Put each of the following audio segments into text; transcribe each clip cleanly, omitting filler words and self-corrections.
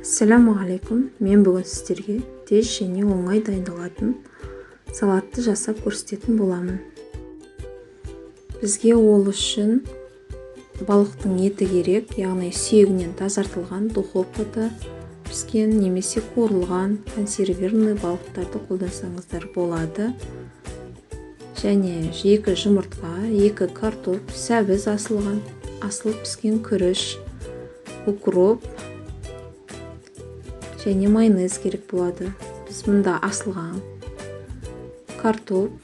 Ассалаумағалейкум, мен бүгін сіздерге тез және оңай дайындалатын салатты жасап көрсететін боламын. Бізге ол үшін балықтың еті керек, яғни сүйегінен тазартылған духовкада піскен немесе қуырылған консервированный балықтарды қолдансаңыздар болады. Және 2 жұмыртқа, 2 картоп, сәбіз асылып піскен күріш, укроп және майонез керек болады. Біз мұнда асылған картоп,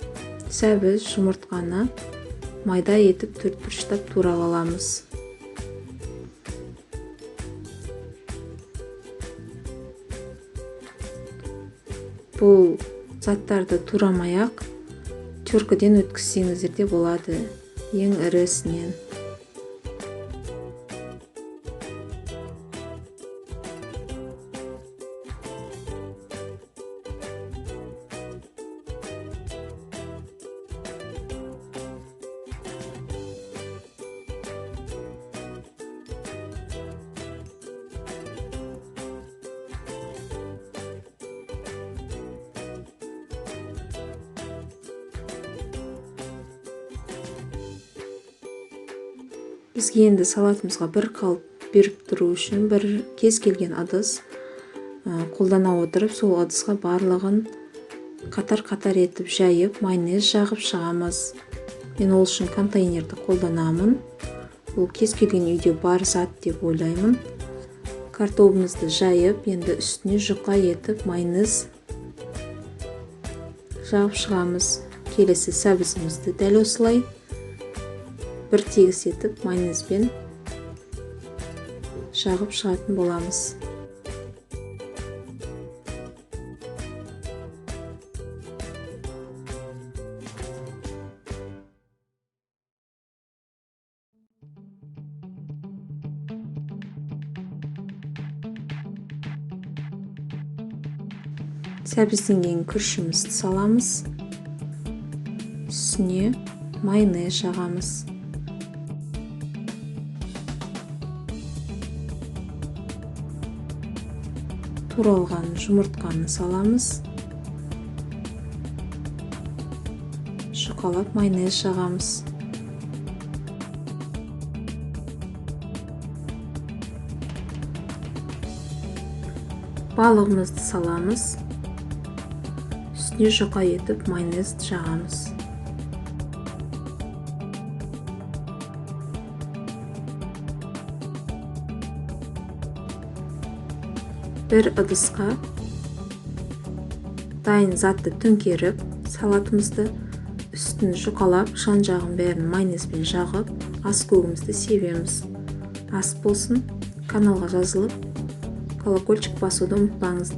сәбіз, жұмыртқаны майда етіп 4 бұрыштап турап аламыз. Бұл заттарды турамай-ақ теркіден өткізсеңіздер де болады, ең ірісінен. Бізге енді салатымызға бір қалып беріп тұру үшін бір кез келген ыдыс қолдана отырып, сол ыдысқа барлығын қатар-қатар етіп жайып, майонез жағып шығамыз. Мен ол үшін контейнерді қолданамын. Ол кез келген үйде бар зат деп ойлаймын. Картопымызды жайып, енді үстіне жұқа етіп майонез жағып шығамыз. Келесі сәбізімізді дәл осылай бір тегіс етіп майонезбен жағып шығатын боламыз. Сәбізден кейін күрішімізді саламыз. Үстіне майонез жағамыз. Туралған жұмыртқаны саламыз. Жұқалап майонез жағамыз. Балығымызды саламыз. Үстіне жұқа етіп майонез жағамыз. Бір ыдысқа дайын затты төңкеріп, салатымызды үстін жұқалап, жан жағын бәрін майонезбен жағып, ас көгімізді себеміз. Ас болсын, каналға жазылып, колокольчик басуды ұмытпаңыз.